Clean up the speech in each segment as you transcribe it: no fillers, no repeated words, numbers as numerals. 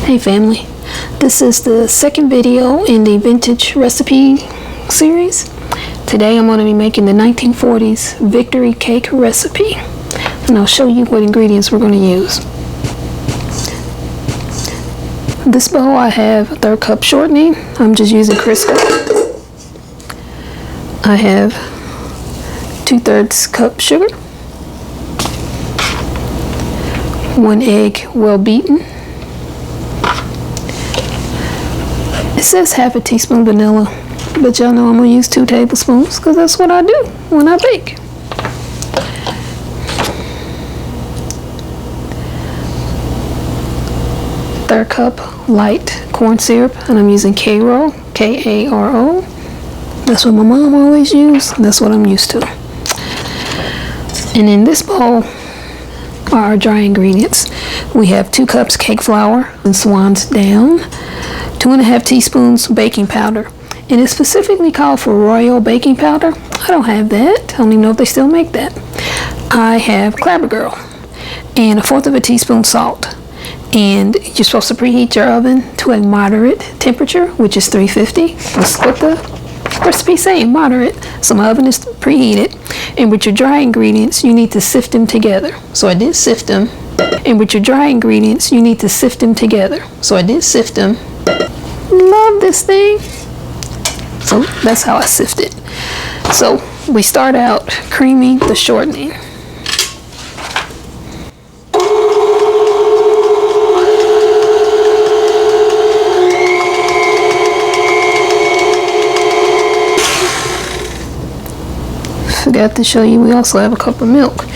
Hey family, this is the second video in the vintage recipe series. Today I'm going to be making the 1940s victory cake recipe, and I'll show you what ingredients we're going to use. This bowl I have a 1/3 cup shortening. I'm just using Crisco. I have 2/3 cup sugar, 1 egg well beaten. It says 1/2 teaspoon vanilla, but y'all know I'm going to use 2 tablespoons because that's what I do when I bake. Third cup light corn syrup, and I'm using Karo, K-A-R-O. That's what my mom always used. That's what I'm used to. And in this bowl are our dry ingredients. We have 2 cups cake flour and swans down, 2½ teaspoons baking powder, and it's specifically called for royal baking powder. I don't have that. I don't even know if they still make that. I have Clabber Girl and 1/4 teaspoon salt. And you're supposed to preheat your oven to a moderate temperature, which is 350. That's what the recipe saying, moderate. So my oven is preheated. And with your dry ingredients, you need to sift them together. So I did sift them. And with your dry ingredients, you need to sift them together. So I did sift them. Love this thing. So that's how I sift it. So we start out creaming the shortening. Forgot to show you, we also have a cup of milk.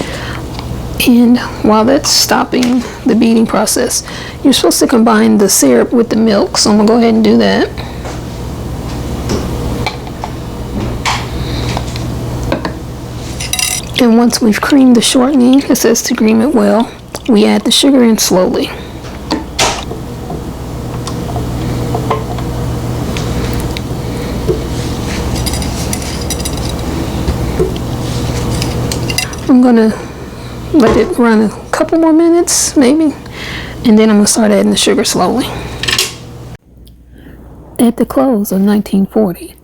And while that's stopping the beating process, you're supposed to combine the syrup with the milk. So I'm gonna go ahead and do that. And once we've creamed the shortening, it says to cream it well, we add the sugar in slowly. I'm gonna let it run a couple more minutes maybe, and then I'm gonna start adding the sugar slowly. At the close of 1940,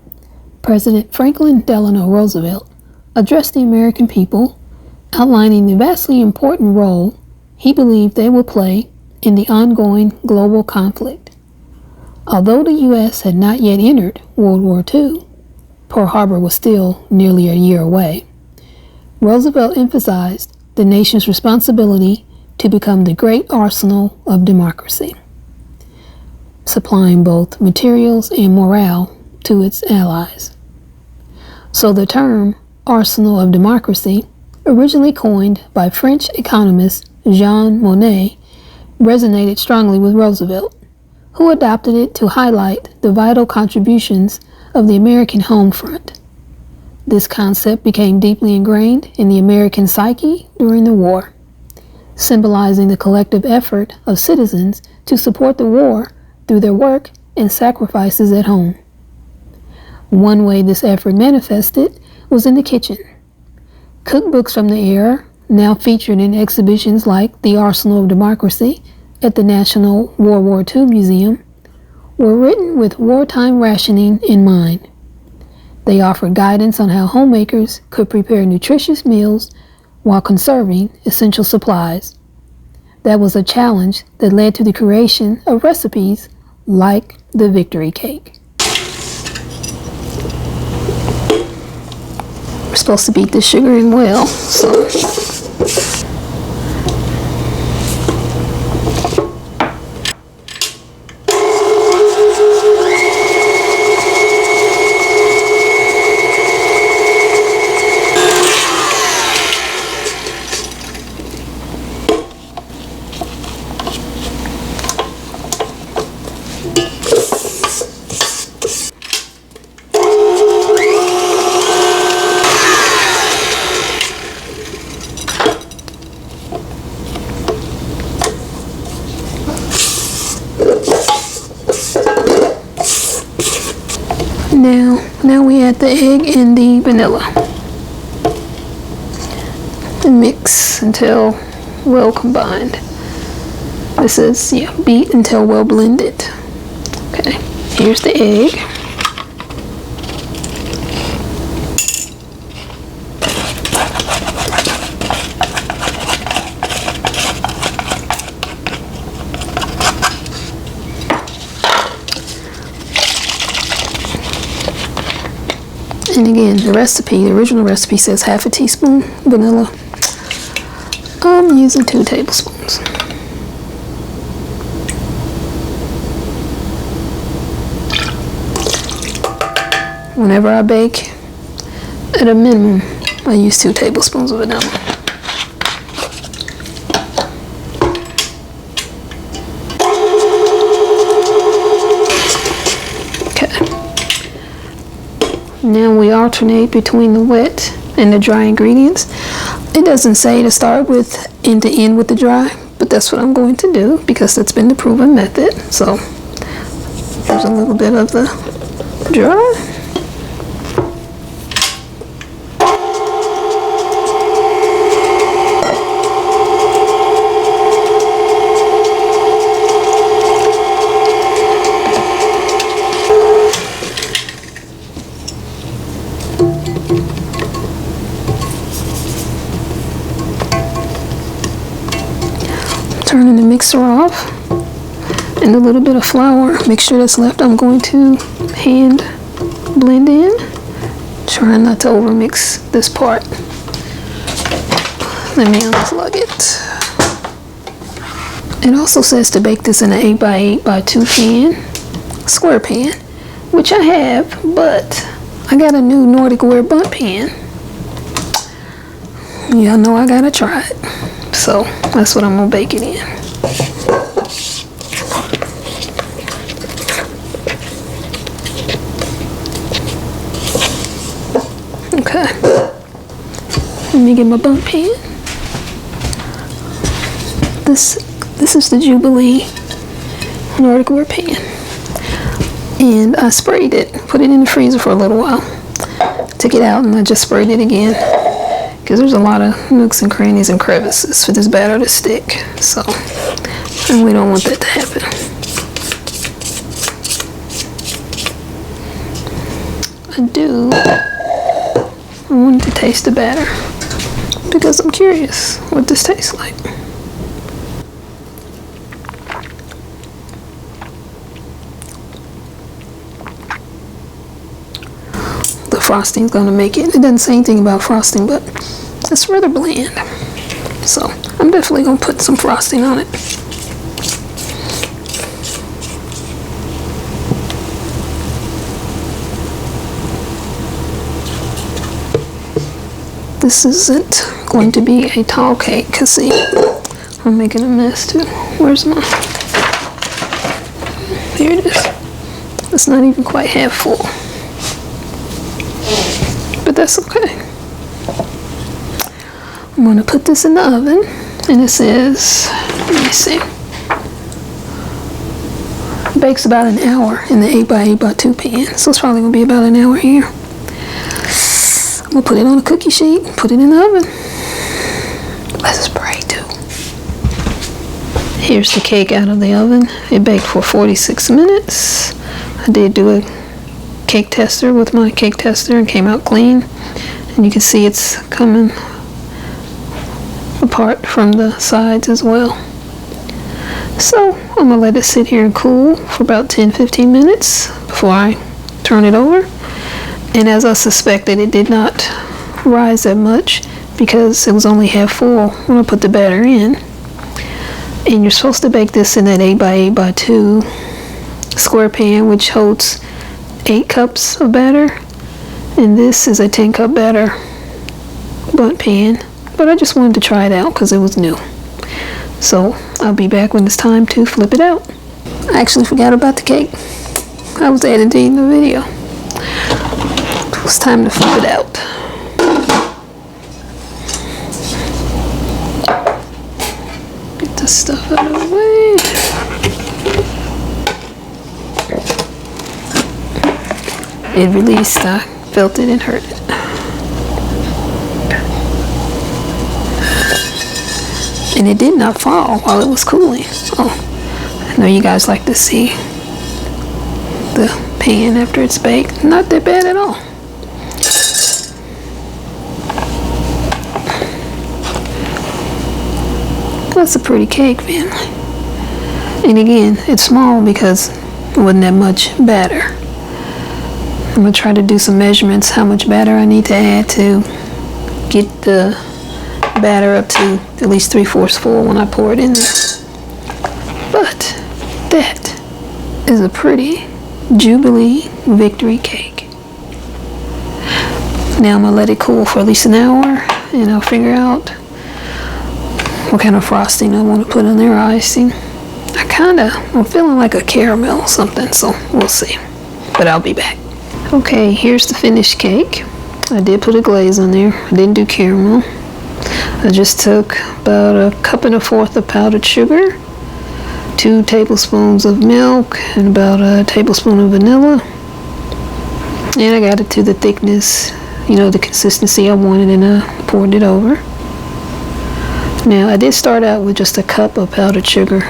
President Franklin Delano Roosevelt addressed the American people, outlining the vastly important role he believed they would play in the ongoing global conflict. Although the U.S. had not yet entered World War II, Pearl Harbor was still nearly a year away. Roosevelt emphasized the nation's responsibility to become the great arsenal of democracy, supplying both materials and morale to its allies. So the term arsenal of democracy, originally coined by French economist Jean Monnet, resonated strongly with Roosevelt, who adopted it to highlight the vital contributions of the American home front. This concept became deeply ingrained in the American psyche during the war, symbolizing the collective effort of citizens to support the war through their work and sacrifices at home. One way this effort manifested was in the kitchen. Cookbooks from the era, now featured in exhibitions like the Arsenal of Democracy at the National World War II Museum, were written with wartime rationing in mind. They offered guidance on how homemakers could prepare nutritious meals while conserving essential supplies. That was a challenge that led to the creation of recipes like the victory cake. We're supposed to beat the sugar in well, so Now we add the egg and the vanilla and mix until well combined. This is, yeah, beat until well blended. Okay, here's the egg. And again, the original recipe says half a teaspoon vanilla. I'm using 2 tablespoons. Whenever I bake, at a minimum, I use 2 tablespoons of vanilla. Now we alternate between the wet and the dry ingredients. It doesn't say to start with and to end with the dry, but that's what I'm going to do because that's been the proven method. So there's a little bit of the dry. Turning the mixer off, and a little bit of flour mixture that's left I'm going to hand blend in, trying not to overmix this part. Let me unplug it. It also says to bake this in an 8x8x2 pan, square pan, which I have, but I got a new Nordic ware bundt pan. Y'all know I gotta try it. So that's what I'm gonna bake it in. Okay. Let me get my bundt pan. This is the Jubilee Nordic ware pan. And I sprayed it, put it in the freezer for a little while. Took it out and I just sprayed it again, because there's a lot of nooks and crannies and crevices for this batter to stick. So, and we don't want that to happen. I wanted to taste the batter because I'm curious what this tastes like. The frosting's gonna make it. It doesn't say anything about frosting, but it's rather bland. So I'm definitely gonna put some frosting on it. This isn't going to be a tall cake, because see, I'm making a mess too. Where's my, here it is. It's not even quite half full, but that's okay. I'm going to put this in the oven, and it says, let me see, it bakes about an hour in the 8x8x2 pan, so it's probably going to be about an hour here. We'll put it on a cookie sheet, put it in the oven. Let's spray too. Here's the cake out of the oven. It baked for 46 minutes. I did do a cake tester with my cake tester and came out clean. And you can see it's coming apart from the sides as well. So I'm gonna let it sit here and cool for about 10-15 minutes before I turn it over. And as I suspected, it did not rise that much because it was only half full when I put the batter in. And you're supposed to bake this in that 8x8x2 square pan, which holds 8 cups of batter. And this is a 10-cup batter bundt pan. But I just wanted to try it out because it was new. So I'll be back when it's time to flip it out. I actually forgot about the cake. I was editing the video. It's time to flip it out. Get this stuff out of the way. It released. I felt it and heard it. And it did not fall while it was cooling. Oh, I know you guys like to see the pan after it's baked. Not that bad at all. That's a pretty cake, family. And again, it's small because it wasn't that much batter. I'm gonna try to do some measurements, how much batter I need to add to get the batter up to at least 3/4 full when I pour it in there. But that is a pretty Jubilee victory cake. Now I'm gonna let it cool for at least an hour, and I'll figure out what kind of frosting I want to put on there, icing. I'm feeling like a caramel or something, so we'll see. But I'll be back. Okay, here's the finished cake. I did put a glaze on there. I didn't do caramel. I just took about 1.25 cups of powdered sugar, 2 tablespoons of milk, and about a tablespoon of vanilla. And I got it to the thickness, the consistency I wanted, and I poured it over. Now, I did start out with just a cup of powdered sugar,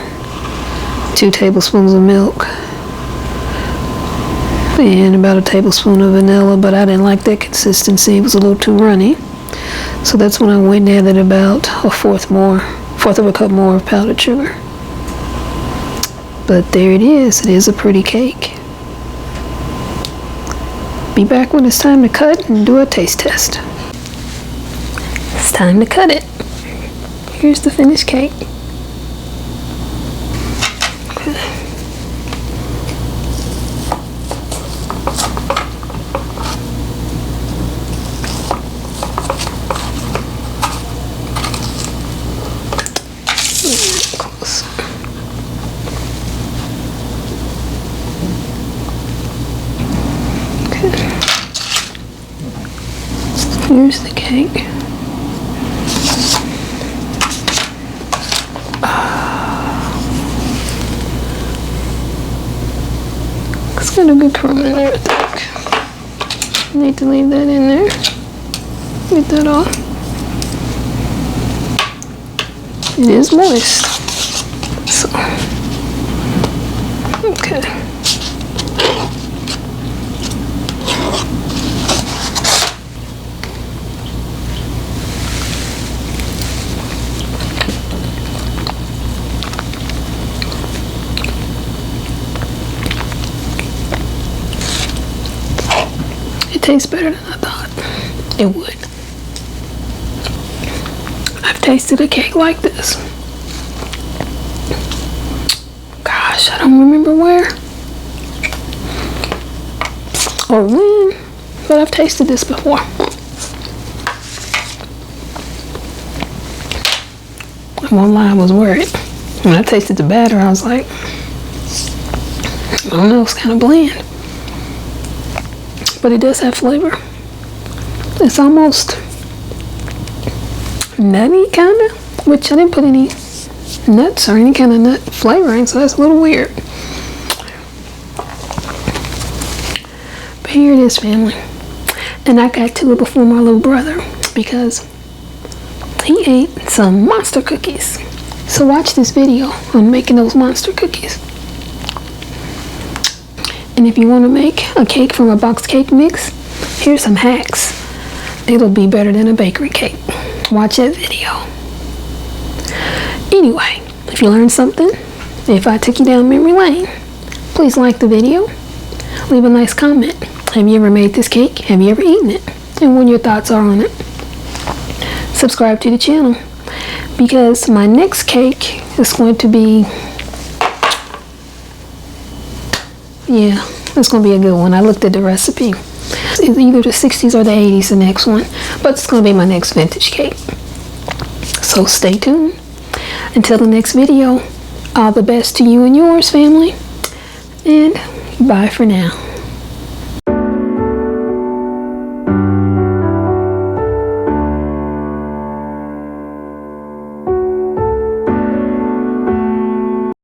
2 tablespoons of milk, and about a tablespoon of vanilla, but I didn't like that consistency. It was a little too runny. So that's when I went and added about a fourth of a cup more of powdered sugar. But there it is. It is a pretty cake. Be back when it's time to cut and do a taste test. It's time to cut it. Here's the finished cake. Here's the cake. It's got a good crumb in there, I think. Need to leave that in there. Get that off. It is moist. So, okay. Tastes better than I thought it would. I've tasted a cake like this. Gosh, I don't remember where or when, but I've tasted this before. I won't lie, I was worried. When I tasted the batter, I was like, I don't know, it's kind of bland. But it does have flavor. It's almost nutty, kind of, which I didn't put any nuts or any kind of nut flavoring, so that's a little weird. But here it is, family. And I got to it before my little brother because he ate some monster cookies. So watch this video on making those monster cookies. And if you want to make a cake from a box cake mix, here's some hacks. It'll be better than a bakery cake. Watch that video. Anyway, if you learned something, if I took you down memory lane, please like the video. Leave a nice comment. Have you ever made this cake? Have you ever eaten it? And what your thoughts are on it. Subscribe to the channel because my next cake is going to be, yeah, it's going to be a good one. I looked at the recipe. It's either the 60s or the 80s, the next one. But it's going to be my next vintage cake. So stay tuned. Until the next video, all the best to you and yours, family. And bye for now.